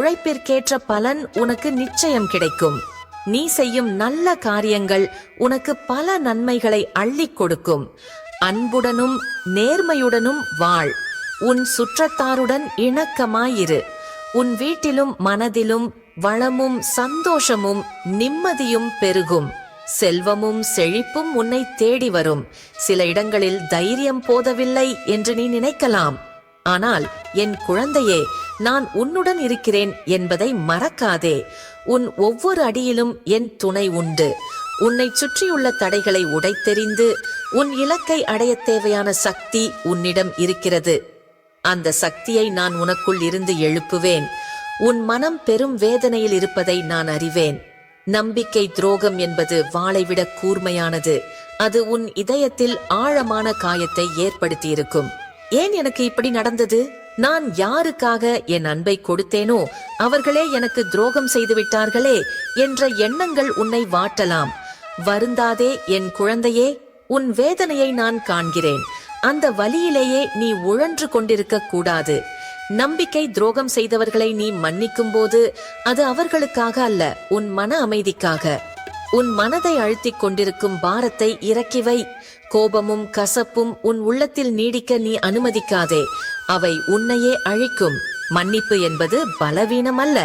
உழைப்பிற்கேற்ற பலன் உனக்கு நிச்சயம் கிடைக்கும். நீ செய்யும் நல்ல காரியங்கள் உனக்கு பல நன்மைகளை அள்ளிக் கொடுக்கும். அன்புடனும் நேர்மையுடனும் வாழ். உன் சுற்றத்தாருடன் இணக்கமாயிரு. உன் வீட்டிலும் மனதிலும் வளமும் சந்தோஷமும் நிம்மதியும் பெருகும். செல்வமும் செழிப்பும் உன்னை தேடி வரும். சில இடங்களில் தைரியம் போதவில்லை என்று நீ நினைக்கலாம். ஆனால் என் குழந்தையே, நான் உன்னுடன் இருக்கிறேன் என்பதை மறக்காதே. உன் ஒவ்வொரு அடியிலும் என் துணை உண்டு. உன்னை சுற்றியுள்ள தடைகளை உடைத்தெறிந்து உன் இலக்கை அடைய தேவையான சக்தி உன்னிடம் இருக்கிறது. அந்த சக்தியை நான் உனக்குள் இருந்து எழுப்புவேன். உன் மனம் பெரும் வேதனையில் இருப்பதை நான் அறிவேன். நம்பிக்கை துரோகம் என்பது வாளைவிட கூர்மையானது. அது உன் இதயத்தில் ஆழமான காயத்தை ஏற்படுத்தியிருக்கும். ஏன் எனக்கு இப்படி நடந்தது? நான் யாருக்காக என் அன்பை கொடுத்தேனோ அவர்களே எனக்கு துரோகம் செய்து விட்டார்களே என்ற எண்ணங்கள் உன்னை வாட்டலாம். வருந்தாதே என் குழந்தையே, உன் வேதனையை நான் காண்கிறேன். அந்த வலியிலேயே நீ உழன்று கொண்டிருக்க கூடாது. நம்பிக்கை துரோகம் செய்தவர்களை நீ மன்னிக்கும் போது அது அவர்களுக்காக அல்ல, உன் மன அமைதிக்காக. உன் மனதை அழுத்திக் கொண்டிருக்கும் பாரத்தை இறக்கி வை. கோபமும் கசப்பும் உன் உள்ளத்தில் நீடிக்க நீ அனுமதிக்காதே. அவை உன்னையே அழிக்கும். மன்னிப்பு என்பது பலவீனம் அல்ல,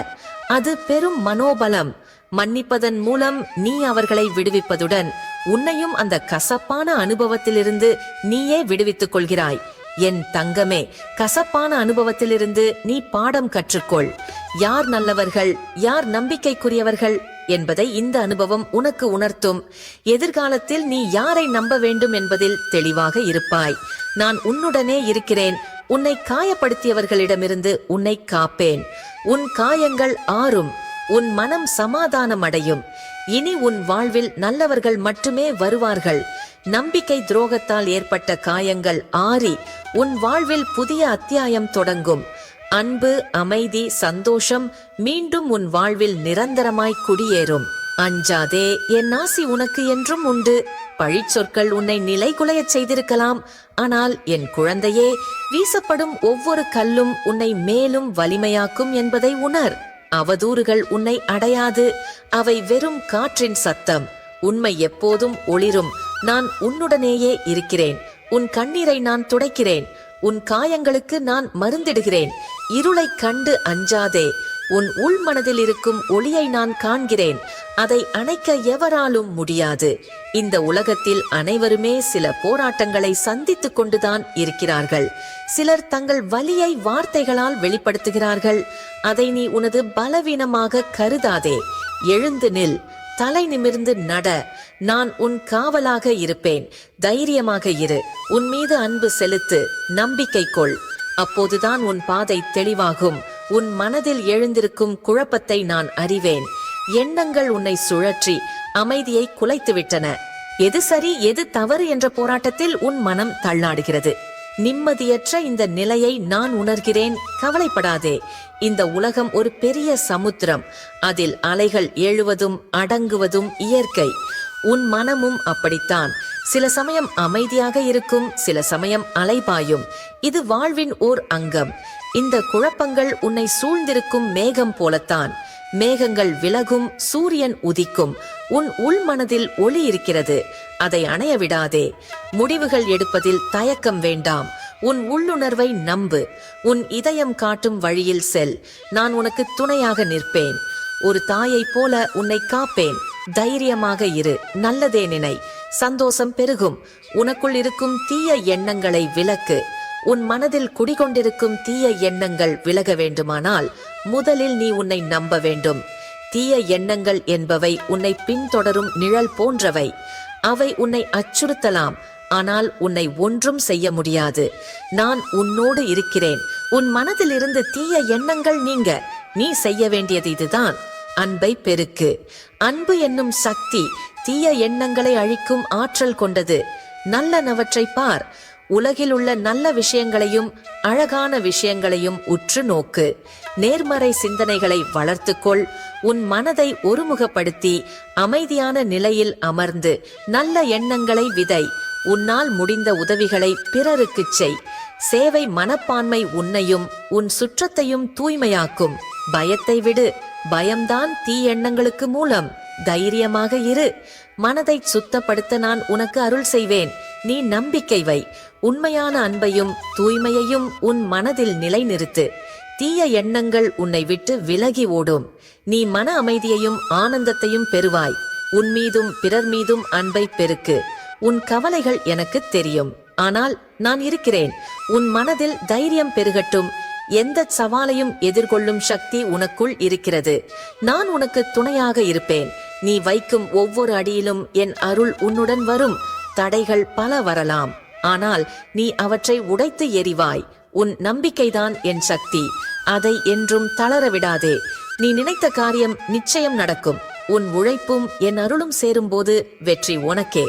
அது பெரும் மனோபலம். மன்னிப்பதன் மூலம் நீ அவர்களை விடுவிப்பதுடன் உன்னையும் அந்த கசப்பான அனுபவத்திலிருந்து நீயே விடுவித்துக் கொள்கிறாய். என் தங்கமே, கசப்பான அனுபவத்திலிருந்து நீ பாடம் கற்றுக்கொள். யார் நல்லவர்கள், யார் நம்பிக்கைக்குரியவர்கள் என்பதை இந்த அனுபவம் உனக்கு உணர்த்தும். எதிர்காலத்தில் நீ யாரை நம்ப வேண்டும் என்பதில் தெளிவாக இருப்பாய். நான் உன்னுடனே இருக்கிறேன். உன்னை காயப்படுத்தியவர்களிடமிருந்து உன்னை காப்பேன். உன் காயங்கள் ஆறும். உன் மனம் சமாதானம் அடையும். இனி உன் வாழ்வில் நல்லவர்கள் மட்டுமே வருவார்கள். நம்பிக்கை துரோகத்தால் ஏற்பட்ட காயங்கள் ஆறி உன் வாழ்வில் புதிய அத்தியாயம் தொடங்கும். அன்பு, அமைதி, சந்தோஷம் மீண்டும் உன் வாழ்வில் நிரந்தரமாய் குடியேறும். அஞ்சாதே, என் ஆசி உனக்கு என்றும் உண்டு. பழிச்சொற்கள் உன்னை நிலைகுலையச் செய்திருக்கலாம். ஆனால் என் குழந்தையே, வீசப்படும் ஒவ்வொரு கல்லும் உன்னை மேலும் வலிமையாக்கும் என்பதை உணர். அவதூறுகள் உன்னை அடையாது. அவை வெறும் காற்றின் சத்தம். உண்மை எப்போதும் ஒளிரும். நான் உன்னுடனேயே இருக்கிறேன். உன் கண்ணீரை நான் துடைக்கிறேன். உன் காயங்களுக்கு நான் மருந்திடுகிறேன். இருளை கண்டு அஞ்சாதே. உன் உள் மனதில் இருக்கும் ஒளியை நான் காண்கிறேன். அதை அணைக்க எவராலும் முடியாது. இந்த உலகத்தில் அனைவருமே சில போராட்டங்களை சந்தித்துக் கொண்டுதான் இருக்கிறார்கள். சிலர் தங்கள் வலியை வார்த்தைகளால் வெளிப்படுத்துகிறார்கள். அதை நீ உனது பலவீனமாக கருதாதே. எழுந்து நில். தலை நிமிர்ந்து நட. நான் உன் காவலாக இருப்பேன். தைரியமாக இரு. உன் மீது அன்பு செலுத்து. நம்பிக்கை கொள். அப்போதுதான் உன் பாதை தெளிவாகும். உன் மனதில் எழுந்திருக்கும் குழப்பத்தை நான் அறிவேன். எண்ணங்கள் உன்னை சுழற்றி அமைதியை குலைத்துவிட்டன. எது சரி எது தவறு என்ற போராட்டத்தில் உன் மனம் தள்ளாடுகிறது. நிம்மதியற்ற இந்த நிலையை நான் உணர்கிறேன். கவலைப்படாதே. இந்த உலகம் ஒரு பெரிய சமுத்திரம். அதில் அலைகள் எழுவதும் அடங்குவதும் இயற்கை. உன் மனமும் அப்படித்தான். சில சமயம் அமைதியாக இருக்கும், சில சமயம் அலைபாயும். இது வாழ்வின் ஓர் அங்கம். இந்த குழப்பங்கள் உன்னை சூழ்ந்திருக்கும் மேகம் போலத்தான். மேகங்கள் விலகும், சூரியன் உதிக்கும். உன் உள் மனதில் ஒளி இருக்கிறது. அதை அணைய விடாதே. முடிவுகள் எடுப்பதில் தயக்கம் வேண்டாம். உன் உள்ளுணர்வை நம்பு. உன் இதயம் காட்டும் வழியில் செல். நான் உனக்கு துணையாக நிற்பேன். ஒரு தாயைப் போல உன்னை காப்பேன். தைரியமாக இரு. நல்லதே நினை. சந்தோஷம் பெருகும். உனக்குள் இருக்கும் தீய எண்ணங்களை விலக்கு. உன் மனதில் குடிகொண்டிருக்கும் தீய எண்ணங்கள் விலக வேண்டுமானால் முதலில் நீ உன்னை நம்ப வேண்டும். தீய எண்ணங்கள் என்பவை உன்னை பின்தொடரும் நிழல் போன்றவை. அவை உன்னை அச்சுறுத்தலாம், ஆனால் உன்னை ஒன்றும் செய்ய முடியாது. நான் உன்னோடு இருக்கிறேன். உன் மனதில் இருந்து தீய எண்ணங்கள் நீங்க நீ செய்ய வேண்டியது இதுதான். அன்பை பெருக்கு. அன்பு என்னும் சக்தி தீய எண்ணங்களை அழிக்கும் ஆற்றல் கொண்டது. நல்லனவற்றை பார். உலகில் உள்ள நல்ல விஷயங்களையும் அழகான விஷயங்களையும் உற்று நோக்கு. நேர்மறை சிந்தனைகளை வளர்த்துக்கொள். உன் மனதை ஒருமுகப்படுத்தி அமைதியான நிலையில் அமர்ந்து நல்ல எண்ணங்களை விதை. உன்னால் முடிந்த உதவிகளை பிறருக்குச் செய். சேவை மனப்பான்மை உன்னையும் உன் சுற்றத்தையும் தூய்மையாக்கும். பயத்தை விடு, பயம்தான் தீ எண்ணங்களுக்கு மூலம். தைரியமாக இரு. மனதை சுத்தப்படுத்த நான் உனக்கு அருள் செய்வேன். நீ நம்பிக்கை வை. உண்மையான அன்பையும் தூய்மையையும் உன் மனதில் நிலைநிறுத்து. தீய எண்ணங்கள் உன்னை விட்டு விலகி ஓடும். நீ மன அமைதியையும் ஆனந்தத்தையும் பெறுவாய். உன் மீதும் பிறர் மீதும் அன்பை பெருக்கு. உன் கவலைகள் எனக்கு தெரியும், ஆனால் நான் இருக்கிறேன். உன் மனதில் தைரியம் பெருகட்டும். எந்த சவாலையும் எதிர்கொள்ளும் சக்தி உனக்குள் இருக்கிறது. நான் உனக்கு துணையாக இருப்பேன். நீ வைக்கும் ஒவ்வொரு அடியிலும் என் அருள் உன்னுடன் வரும். தடைகள் பல வரலாம், ஆனால் நீ அவற்றை உடைத்து எறிவாய். உன் நம்பிக்கைதான் என் சக்தி. அதை என்றும் தளர விடாதே. நீ நினைத்த காரியம் நிச்சயம் நடக்கும். உன் உழைப்பும் என் அருளும் சேரும்போது வெற்றி உனக்கே.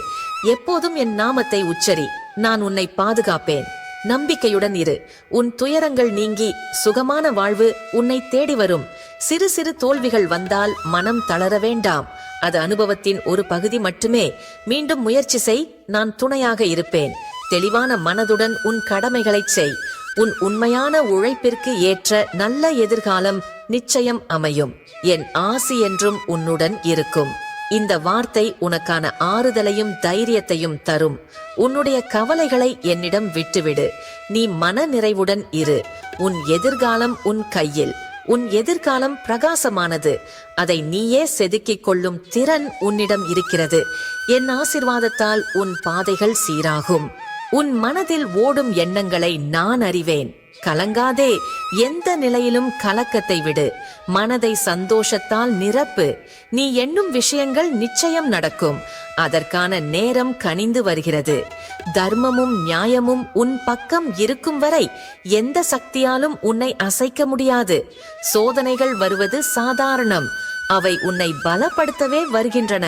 எப்போதும் என் நாமத்தை உச்சரி. நான் உன்னை பாதுகாப்பேன். நம்பிக்கையுடன் இரு. உன் துயரங்கள் நீங்கி சுகமான வாழ்வு உன்னை தேடி வரும். சிறு சிறு தோல்விகள் வந்தால் மனம் தளர வேண்டாம். அது அனுபவத்தின் ஒரு பகுதி மட்டுமே. மீண்டும் முயற்சி செய். நான் துணையாக இருப்பேன். தெளிவான மனதுடன் உன் கடமைகளை செய். உன் உண்மையான உழைப்பிற்கு ஏற்ற நல்ல எதிர்காலம் நிச்சயம் அமையும். என் ஆசி என்றும் உன்னுடன் இருக்கும். இந்த வார்த்தை உனக்கான ஆறுதலையும் தைரியத்தையும் தரும். உன்னுடைய கவலைகளை என்னிடம் விட்டுவிடு. நீ மன நிறைவுடன் இரு. உன் எதிர்காலம் உன் கையில். உன் எதிர்காலம் பிரகாசமானது. அதை நீயே செதுக்கிக் கொள்ளும் திறன் உன்னிடம் இருக்கிறது. என் ஆசிர்வாதத்தால் உன் பாதைகள் சீராகும். உன் மனதில் ஓடும் எண்ணங்களை நான் அறிவேன். கலங்காதே. எந்த நிலையிலும் கலக்கத்தை விடு. மனதை சந்தோஷத்தால் நிரப்பு. நீ எண்ணும் விஷயங்கள் நிச்சயம் நடக்கும். அதற்கான நேரம் கனிந்து வருகிறது. தர்மமும் நியாயமும் உன் பக்கம் இருக்கும் வரை எந்த சக்தியாலும் உன்னை அசைக்க முடியாது. சோதனைகள் வருவது சாதாரணம். அவை உன்னை பலப்படுத்தவே வருகின்றன.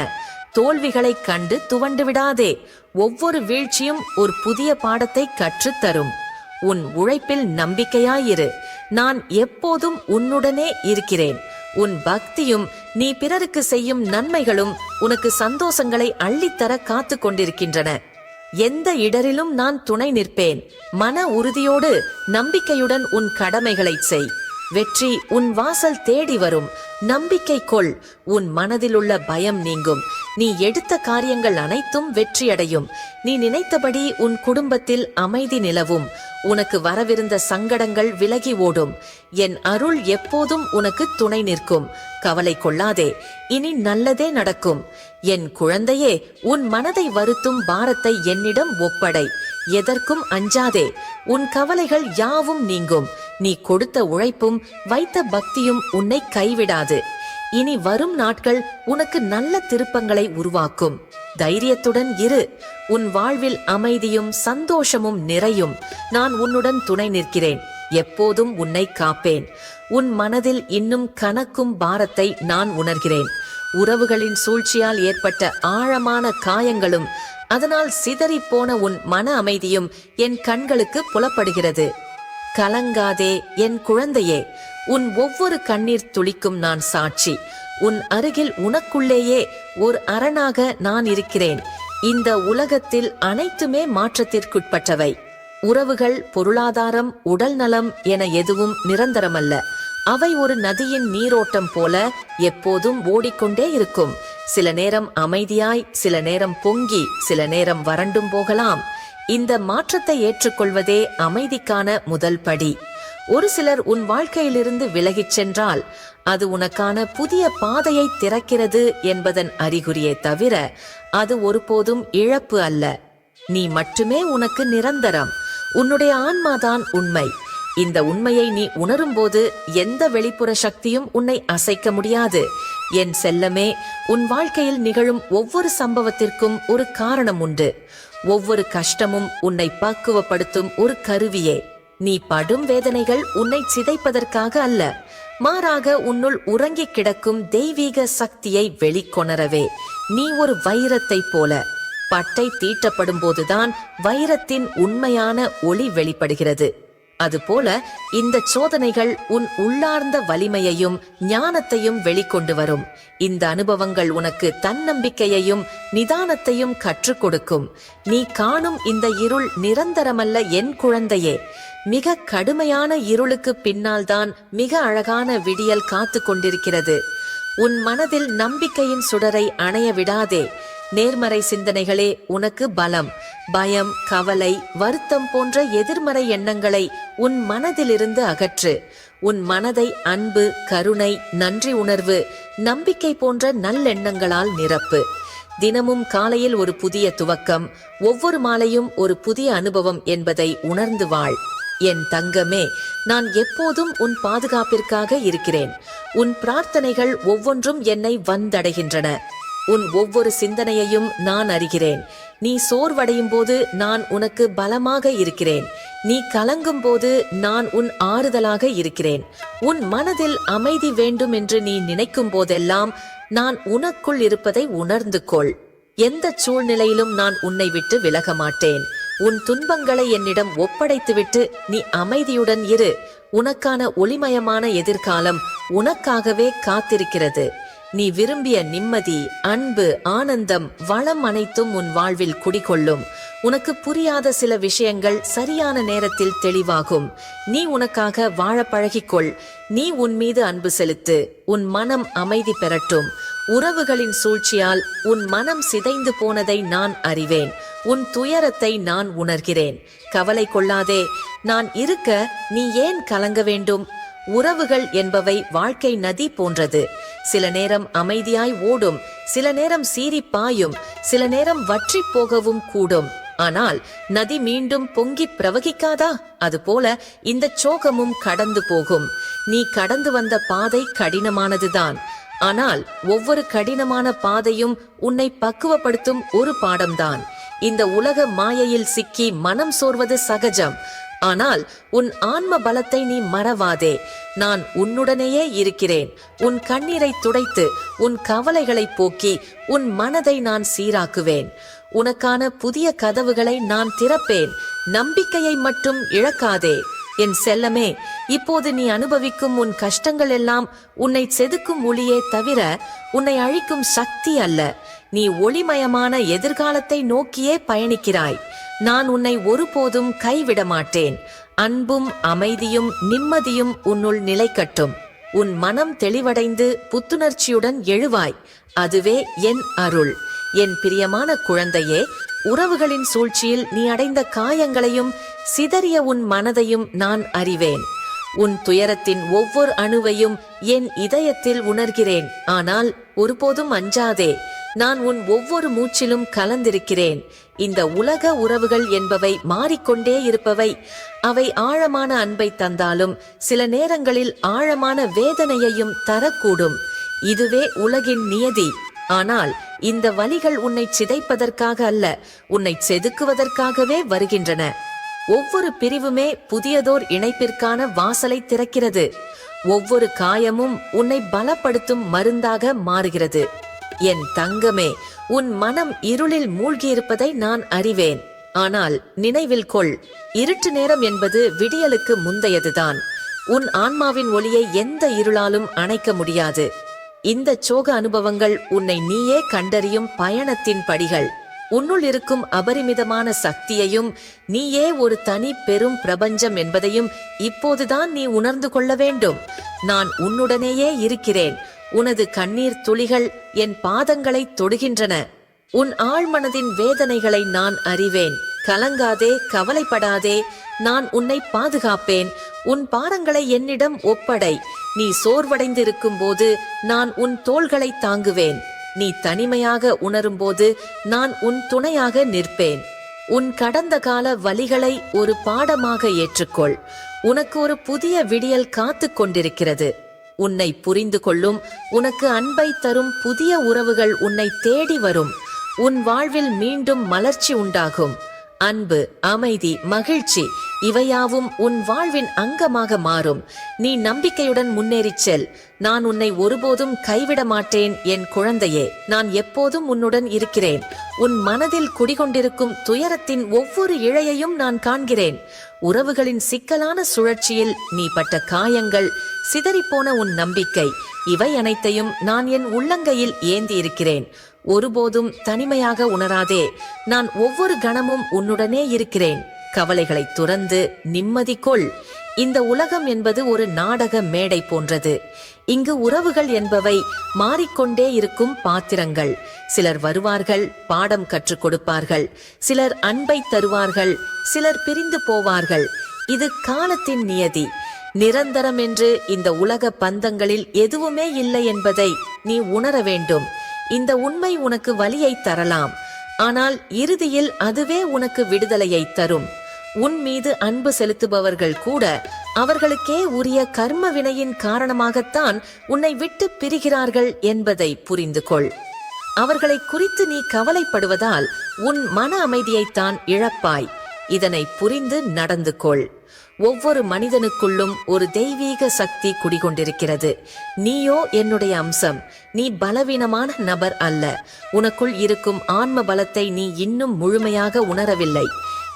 தோல்விகளைக் கண்டு துவண்டு விடாதே. ஒவ்வொரு வீழ்ச்சியும் ஒரு புதிய பாடத்தை கற்றுத்தரும். உன் உழைப்பில் நம்பிக்கையாயிரு. நான் எப்போதும் உன்னுடனே இருக்கிறேன். உன் பக்தியும் நீ பிறருக்கு செய்யும் நன்மைகளும் உனக்கு சந்தோஷங்களை அள்ளித்தர காத்து கொண்டிருக்கின்றன. எந்த இடரிலும் நான் துணை நிற்பேன். மன உறுதியோடு நம்பிக்கையுடன் உன் கடமைகளை செய். வெற்றி உன் வாசல் தேடி வரும். நம்பிக்கை கொள். உன் மனதில் உள்ள பயம் நீங்கும். நீ எடுத்த காரியங்கள் அனைத்தும் வெற்றியடையும். நீ நினைத்தபடி உன் குடும்பத்தில் அமைதி நிலவும். உனக்கு வரவிருந்த சங்கடங்கள் விலகி ஓடும். என் அருள் எப்போதும் உனக்கு துணை நிற்கும். கவலை கொள்ளாதே. இனி நல்லதே நடக்கும். என் குழந்தையே, உன் மனதை வருத்தும் பாரத்தை என்னிடம் ஒப்படை. எதற்கும் அஞ்சாதே. உன் கவலைகள் யாவும் நீங்கும். நீ கொடுத்த உழைப்பும் வைத்த பக்தியும் உன்னை கைவிடாது. இனி வரும் நாட்கள் உனக்கு நல்ல திருப்பங்களை உருவாக்கும். தைரியத்துடன் இரு. உன் வாழ்வில் அமைதியும் சந்தோஷமும் நிறையும். நான் உன்னுடன் துணை நிற்கிறேன். எப்போதும் உன்னை காப்பேன். உன் மனதில் இன்னும் கனக்கும் பாரத்தை நான் உணர்கிறேன். உறவுகளின் சூழ்ச்சியால் ஏற்பட்ட ஆழமான காயங்களும் அதனால் சிதறி போன உன் மன அமைதியும் என் கண்களுக்கு புலப்படுகிறது. கலங்காதே என் குழந்தையே. உன் ஒவ்வொரு கண்ணீர் துளிக்கும் நான் சாட்சி. உன் அருகில் உனக்குள்ளேயே ஒரு அரணாக நான் இருக்கிறேன். இந்த உலகத்தில் அனைத்துமே மாற்றத்திற்குட்பட்டவை. உறவுகள், பொருளாதாரம், உடல் நலம் என எதுவும் நிரந்தரமல்ல. அவை ஒரு நதியின் நீரோட்டம் போல எப்போதும் ஓடிக்கொண்டே இருக்கும். சில நேரம் அமைதியாய், சில நேரம் பொங்கி, சில நேரம் வறண்டும் போகலாம். இந்த மாற்றத்தை ஏற்றுக்கொள்வதே அமைதிக்கான முதல் படி. ஒரு சிலர் உன் வாழ்க்கையிலிருந்து விலகிச் சென்றால் அது உனக்கான புதிய பாதையை திறக்கிறது என்பதன் அறிகுறியே தவிர அது ஒருபோதும் இழப்பு அல்ல. நீ மட்டுமே உனக்கு நிரந்தரம். உன்னுடைய ஆன்மாதான் உண்மை. இந்த உண்மையை நீ உணரும்போது எந்த வெளிப்புற சக்தியும் உன்னை அசைக்க முடியாது. என் செல்லமே, உன் வாழ்க்கையில் நிகழும் ஒவ்வொரு சம்பவத்திற்கும் ஒரு காரணம் உண்டு. ஒவ்வொரு கஷ்டமும் உன்னை பக்குவப்படுத்தும் ஒரு கருவியே. நீ படும் வேதனைகள் உன்னை சிதைப்பதற்காக அல்ல, மாறாக உன்னுள் உறங்கி கிடக்கும் தெய்வீக சக்தியை வெளிக்கொணரவே. நீ ஒரு வைரத்தை போல. பட்டை தீட்டப்படும் போதுதான் வைரத்தின் உண்மையான ஒளி வெளிப்படுகிறது. அதுபோல இந்த சோதனைகள் உன் உள்ளார்ந்த வலிமையையும் ஞானத்தையும் வெளிக்கொண்டு வரும். இந்த அனுபவங்கள் உனக்கு தன்னம்பிக்கையையும் நிதானத்தையும் கற்றுக் கொடுக்கும். நீ காணும் இந்த இருள் நிரந்தரமல்ல என் குழந்தையே. மிக கடுமையான இருளுக்கு பின்னால்தான் மிக அழகான விடியல் காத்து கொண்டிருக்கிறது. உன் மனதில் நம்பிக்கையின் சுடரை அணைய விடாதே. நேர்மறை சிந்தனைகளே உனக்கு பலம். பயம், கவலை, வருத்தம் போன்ற எதிர்மறை எண்ணங்களை உன் மனதிலிருந்து அகற்று. உன் மனதை அன்பு, கருணை, நன்றி உணர்வு, நம்பிக்கை போன்ற நல்லெண்ணங்களால் நிரப்பு. தினமும் காலையில் ஒரு புதிய துவக்கம், ஒவ்வொரு மாலையும் ஒரு புதிய அனுபவம் என்பதை உணர்ந்து வாழ். என் தங்கமே, நான் எப்போதும் உன் பாதுகாப்பிற்காக இருக்கிறேன். உன் பிரார்த்தனைகள் ஒவ்வொன்றும் என்னை வந்தடைகின்றன. உன் ஒவ்வொரு சிந்தனையையும் நான் அறிகிறேன். நீ சோர்வடையும் போது நான் உனக்கு பலமாக இருக்கிறேன். நீ கலங்கும் போது நான் உன் ஆறுதலாக இருக்கிறேன். உன் மனதில் அமைதி வேண்டும் என்று நீ நினைக்கும் போதெல்லாம் நான் உனக்குள் இருப்பதை உணர்ந்து கொள். எந்த சூழ்நிலையிலும் நான் உன்னை விட்டு விலக மாட்டேன். உன் துன்பங்களை என்னிடம் ஒப்படைத்துவிட்டு நீ அமைதியுடன் இரு. உனக்கான ஒளிமயமான எதிர்காலம் உனக்காகவே காத்திருக்கிறது. நீ விரும்பிய நிம்மதி, அன்பு, ஆனந்தம், வளம் அனைத்தும் உன் வாழ்வில் குடிகொள்ளும். உனக்கு புரியாத சில விஷயங்கள் சரியான நேரத்தில் தெளிவாகும். நீ உனக்காக வாழ பழகிக்கொள். நீ உன் மீது அன்பு செலுத்து. உன் மனம் அமைதி பெறட்டும். உறவுகளின் சூழ்ச்சியால் உன் மனம் சிதைந்து போனதை நான் அறிவேன். உன் துயரத்தை நான் உணர்கிறேன். கவலை கொள்ளாதே. நான் இருக்க நீ ஏன் கலங்க வேண்டும்? உறவுகள் என்பவை வாழ்க்கை நதி போன்றது. சில நேரம் அமைதியாய் ஓடும், சில நேரம் சீறி பாயும், சில நேரம் வற்றி போகவும் கூடும். ஆனால் நதி மீண்டும் பொங்கி பிரவகிக்காதா? அதுபோல இந்த சோகமும் கடந்து போகும். நீ கடந்து வந்த பாதை கடினமானதுதான். ஆனால் ஒவ்வொரு கடினமான பாதையும் உன்னை பக்குவப்படுத்தும் ஒரு பாடம்தான். இந்த உலக மாயையில் சிக்கி மனம் சோர்வது சகஜம். ஆனால் உன் ஆன்ம பலத்தை நீ மறவாதே. நான் உன்னுடனேயே இருக்கிறேன். உன் கண்ணீரை துடைத்து, உன் கவலைகளை போக்கி, உன் மனதை நான் சீராக்குவேன். உனக்கான புதிய கதவுகளை நான் திறப்பேன். நம்பிக்கையை மட்டும் இழக்காதே. என் செல்லமே, இப்போது நீ அனுபவிக்கும் உன் கஷ்டங்கள் எல்லாம் உன்னை செதுக்கும் ஒளியே தவிர உன்னை அழிக்கும் சக்தி அல்ல. நீ ஒளிமயமான எதிர்காலத்தை நோக்கியே பயணிக்கிறாய். நான் உன்னை ஒருபோதும் கைவிட மாட்டேன். அன்பும் அமைதியும் நிம்மதியும் உன்னுள் நிலைக்கட்டும். உன் மனம் தெளிவடைந்து புத்துணர்ச்சியுடன் எழுவாய். அதுவே என் அருள். என் பிரியமான குழந்தையே, உறவுகளின் சூழ்ச்சியில் நீ அடைந்த காயங்களையும் சிதறிய உன் மனதையும் நான் அறிவேன். உன் துயரத்தின் ஒவ்வொரு அணுவையும் என் இதயத்தில் உணர்கிறேன். ஆனால் ஒருபோதும் அஞ்சாதே. நான் உன் ஒவ்வொரு மூச்சிலும் கலந்திருக்கிறேன். இந்த உலக உறவுகள் என்பவை மாறிக்கொண்டே இருப்பவை. அவை ஆழமான அன்பை தந்தாலும் சில நேரங்களில் ஆழமான வேதனையையும் தரக்கூடும். இதுவே உலகின் நியதி. ஆனால் இந்த வலிகள் உன்னை சிதைப்பதற்காக அல்ல, உன்னை செதுக்குவதற்காகவே வருகின்றன. ஒவ்வொரு பிரிவுமே புதியதோர் இணைப்பிற்கான வாசலை திறக்கிறது. ஒவ்வொரு காயமும் உன்னை பலப்படுத்தும் மருந்தாக மாறுகிறது. என் தங்கமே, உன் மனம் இருளில் மூழ்கியிருப்பதை நான் அறிவேன். ஆனால் நினைவில் கொள், இருட்டு நேரம் என்பது விடியலுக்கு முந்தையதுதான். உன் ஆன்மாவின் ஒளியை எந்த இருளாலும் அணைக்க முடியாது. இந்த சோக அனுபவங்கள் உன்னை நீயே கண்டறியும் பயணத்தின் படிகள். உன்னுள் இருக்கும் அபரிமிதமான சக்தியையும் நீயே ஒரு தனி பெரும் பிரபஞ்சம் என்பதையும் இப்போதுதான் நீ உணர்ந்து கொள்ள வேண்டும். நான் உன்னுடனேயே இருக்கிறேன். உனது கண்ணீர் துளிகள் என் பாதங்களை தொடுகின்றன. உன் ஆழ்மனதின் வேதனைகளை நான் அறிவேன். கலங்காதே, கவலைப்படாதே. நான் உன்னை பாதுகாப்பேன். உன் பாரங்களை என்னிடம் ஒப்படை. நீ சோர்வடைந்திருக்கும் போது நான் உன் தோள்களை தாங்குவேன். நீ தனிமையாக உணரும் போது நான் உன் துணையாக நிற்பேன். உன் கடந்த கால வலிகளை ஒரு பாடமாக ஏற்றுக்கொள். உனக்கு ஒரு புதிய விடியல் காத்து கொண்டிருக்கிறது. உன்னை புரிந்து கொள்ளும், உனக்கு அன்பை தரும் புதிய உறவுகள் உன்னை தேடி வரும். உன் வாழ்வில் மீண்டும் மலர்ச்சி உண்டாகும். அன்பு, அமைதி, மகிழ்ச்சி இவையாவும் உன் வாழ்வின் அங்கமாக மாறும். நீ நம்பிக்கையுடன் முன்னேறிச் செல். நான் உன்னை ஒருபோதும் கைவிட மாட்டேன் என் குழந்தையே. நான் எப்போதும் உன்னுடன் இருக்கிறேன். உன் மனதில் குடிகொண்டிருக்கும் துயரத்தின் ஒவ்வொரு இழையையும் நான் காண்கிறேன். உறவுகளின் சிக்கலான சுழற்சியில் நீ பட்ட காயங்கள், சிதறிப்போன உன் நம்பிக்கை, இவை அனைத்தையும் நான் என் உள்ளங்கையில் ஏந்தி இருக்கிறேன். ஒருபோதும் தனிமையாக உணராதே. நான் ஒவ்வொரு கணமும் உன்னுடனே இருக்கிறேன். கவலைகளை துறந்து நிம்மதி கொள். இந்த உலகம் என்பது ஒரு நாடக மேடை போன்றது. இங்கு உறவுகள் என்பவை மாறிக்கொண்டே இருக்கும் பாத்திரங்கள். சிலர் வருவார்கள், பாடம் கற்றுக் கொடுப்பார்கள். சிலர் அன்பை தருவார்கள், சிலர் பிரிந்து போவார்கள். இது காலத்தின் நியதி. நிரந்தரம் என்று இந்த உலக பந்தங்களில் எதுவுமே இல்லை என்பதை நீ உணர வேண்டும். இந்த உண்மை உனக்கு வலியை தரலாம், ஆனால் இறுதியில் அதுவே உனக்கு விடுதலையை தரும். உன் மீது அன்பு செலுத்துபவர்கள் கூட அவர்களுக்கே உரிய கர்ம வினையின் காரணமாகத்தான் உன்னை விட்டு பிரிகிறார்கள் என்பதை புரிந்து கொள். அவர்களை குறித்து நீ கவலைப்படுவதால் உன் மன அமைதியைத்தான் இழப்பாய். இதனை புரிந்து நடந்து கொள். ஒவ்வொரு மனிதனுக்குள்ளும் ஒரு தெய்வீக சக்தி குடிகொண்டிருக்கிறது. நீயோ என்னுடைய அம்சம். நீ பலவீனமான நபர் அல்ல. உனக்குள் இருக்கும் ஆன்ம பலத்தை நீ இன்னும் முழுமையாக உணரவில்லை.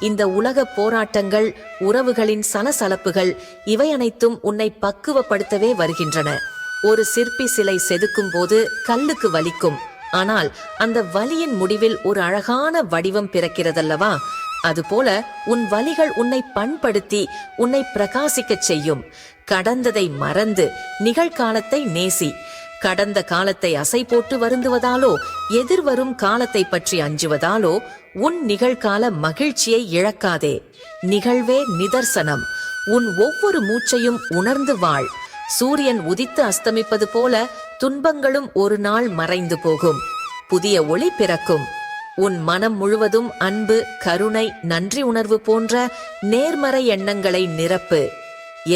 இந்த உலக போராட்டங்கள், உறவுகளின் சலசலப்புகள், இவை அனைத்தும் உன்னை பக்குவப்படுத்தவே வருகின்றன. ஒரு சிற்பி சிலை செதுக்கும் போது கல்லுக்கு வலிக்கும், ஆனால் அந்த வலியின் முடிவில் ஒரு அழகான வடிவம் பிறக்கிறதல்லவா? அதுபோல உன் வலிகள் உன்னை பண்படுத்தி உன்னை பிரகாசிக்கச் செய்யும். கடந்ததை மறந்து நிகழ்காலத்தை நேசி. கடந்த காலத்தை அசை போட்டு வருந்துவதாலோ எதிர்வரும் காலத்தை பற்றி அஞ்சுவதாலோ உன் நிகழ்கால மகிழ்ச்சியை இழக்காதே. நிகழ்வே நிதர்சனம். உன் ஒவ்வொரு மூச்சையும் உணர்ந்து வாழ். சூரியன் உதித்து அஸ்தமிப்பது போல துன்பங்களும் ஒரு நாள் மறைந்து போகும். புதிய ஒளி பிறக்கும். உன் மனம் முழுவதும் அன்பு, கருணை, நன்றி உணர்வு போன்ற நேர்மறை எண்ணங்களை நிரப்பு.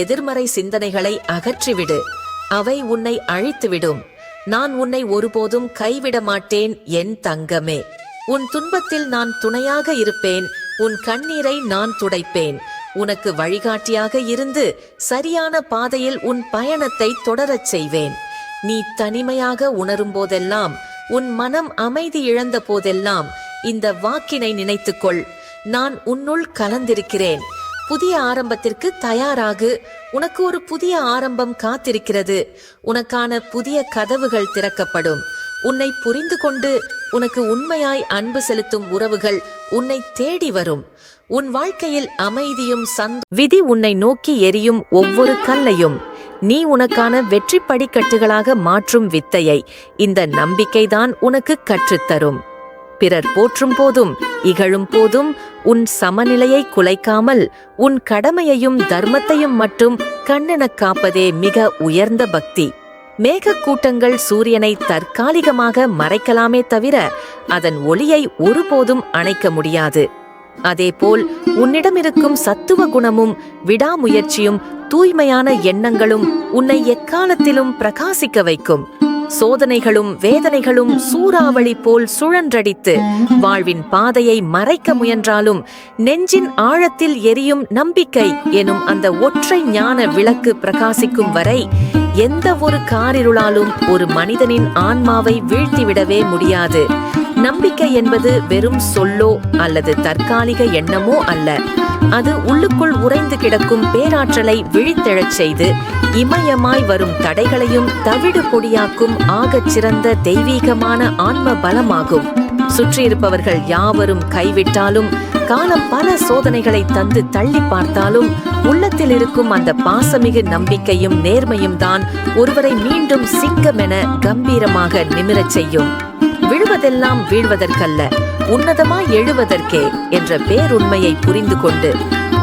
எதிர்மறை சிந்தனைகளை அகற்றிவிடு. அவை உன்னை அழித்துவிடும். நான் உன்னை ஒருபோதும் கைவிட மாட்டேன் என் தங்கமே. உன் துன்பத்தில் நான் துணையாக இருப்பேன். உன் கண்ணீரை நான் துடைப்பேன். உனக்கு வழிகாட்டியாக இருந்து சரியான பாதையில் உன் பயணத்தை தொடரச் செய்வேன். நீ தனிமையாக உணரும் போதெல்லாம், உன் மனம் அமைதி இழந்த போதெல்லாம் இந்த வாக்கினை நினைத்துக்கொள். நான் உன்னுள் கலந்திருக்கிறேன். புதிய ஆரம்பத்திற்கு தயாராகு. உனக்கு ஒரு புதிய ஆரம்பம் காத்திருக்கிறது. உனக்கான புதிய கதவுகள் திறக்கப்படும். உன்னை புரிந்து கொண்டு உனக்கு உண்மையாய் அன்பு செலுத்தும் உறவுகள் உன்னை தேடி வரும். உன் வாழ்க்கையில் அமைதியும் விதி உன்னை நோக்கி எரியும் ஒவ்வொரு கல்லையும் நீ உனக்கான வெற்றி படிக்கட்டுகளாக மாற்றும் வித்தையை இந்த நம்பிக்கைதான் உனக்கு கற்றுத்தரும். பிறர் போற்றும் போதும் இகழும் போதும் உன் சமநிலையை குலைக்காமல் உன் கடமையையும் தர்மத்தையும் மட்டும் கண்ணெனக் காப்பதே மிக உயர்ந்த பக்தி. மேகக்கூட்டங்கள் சூரியனை தற்காலிகமாக மறைக்கலாமே தவிர அதன் ஒளியை ஒருபோதும் அணைக்க முடியாது. அதேபோல் உன்னிடமிருக்கும் சத்துவ குணமும் விடாமுயற்சியும் தூய்மையான எண்ணங்களும் உன்னை எக்காலத்திலும் பிரகாசிக்க வைக்கும். சோதனைகளும் வேதனைகளும் சூறாவளி போல் சுழன்றடித்து வாழ்வின் பாதையை மறைக்க முயன்றாலும் நெஞ்சின் ஆழத்தில் எரியும் நம்பிக்கை எனும் அந்த ஒற்றை ஞான விளக்கு பிரகாசிக்கும் வரை எந்த ஒரு காரிருளாலும் ஒரு மனிதனின் ஆன்மாவை வீழ்த்திவிடவே முடியாது. நம்பிக்கை என்பது வெறும் சொல்லோ அல்லது தற்காலிக எண்ணமோ அல்ல. அது உள்ளுக்குள் உறைந்து கிடக்கும் பேராற்றலை விழித்தெழச் செய்து இமயமாய் வரும் தடைகளையும் தவிடு பொடியாக்கும் ஆகச் சிறந்த தெய்வீகமான ஆன்ம பலமாகும். சுற்றியிருப்பவர்கள் யாவரும் கைவிட்டாலும், காலம் பல சோதனைகளை தந்து தள்ளி பார்த்தாலும், உள்ளத்தில் இருக்கும் அந்த பாசமிகு நம்பிக்கையும் நேர்மையும் தான் ஒருவரை மீண்டும் சிங்கமென கம்பீரமாக நிமிரச் செய்யும். விழுவதெல்லாம் வீழ்வதற்கல்ல, உன்னதமாய் எழுவதற்கே என்ற பேருண்மையை புரிந்து கொண்டு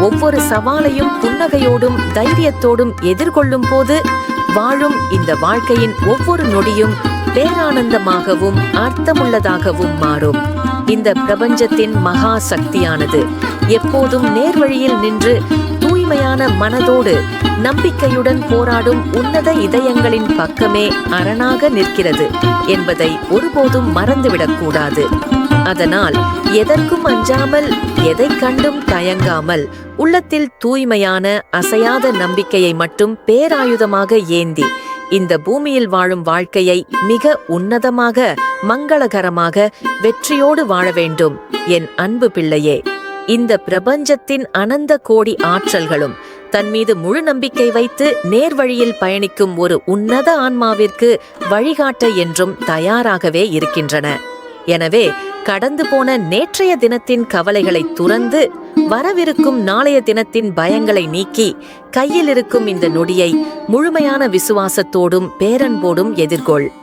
ஒவ்வொரு சவாலையும் புன்னகையோடும் தைரியத்தோடும் எதிர்கொள்ளும் போது வாழும் இந்த வாழ்க்கையின் ஒவ்வொரு நொடியும் பேரானந்தமாகவும் அர்த்தமுள்ளதாகவும் மாறும். இந்த பிரபஞ்சத்தின் மகா சக்தியானது எப்போதும் நேர்வழியில் நின்று தூய்மையான மனதோடு நம்பிக்கையுடன் போராடும் உன்னத இதயங்களின் பக்கமே அரணாக நிற்கிறது என்பதை ஒருபோதும் மறந்துவிடக்கூடாது. அதனால் எதற்கும் அஞ்சாமல், எதை கண்டும் தயங்காமல், உள்ளத்தில் தூய்மையான அசையாத நம்பிக்கையை மட்டும் பேராயுதமாக ஏந்தி இந்த பூமியில் வாழும் வாழ்க்கையை மிக உன்னதமாக, மங்களகரமாக, வெற்றியோடு வாழ வேண்டும் என் அன்பு பிள்ளையே. இந்த பிரபஞ்சத்தின் அனந்த கோடி ஆற்றல்களும் தன் மீது முழு நம்பிக்கை வைத்து நேர்வழியில் பயணிக்கும் ஒரு உன்னத ஆன்மாவிற்கு வழிகாட்ட என்றும் தயாராகவே இருக்கின்றன. எனவே கடந்து போன நேற்றைய தினத்தின் கவலைகளை துறந்து வரவிருக்கும் நாளைய தினத்தின் பயங்களை நீக்கி கையில் இருக்கும் இந்த நொடியை முழுமையான விசுவாசத்தோடும் பேரன்போடும் எதிர்கொள்.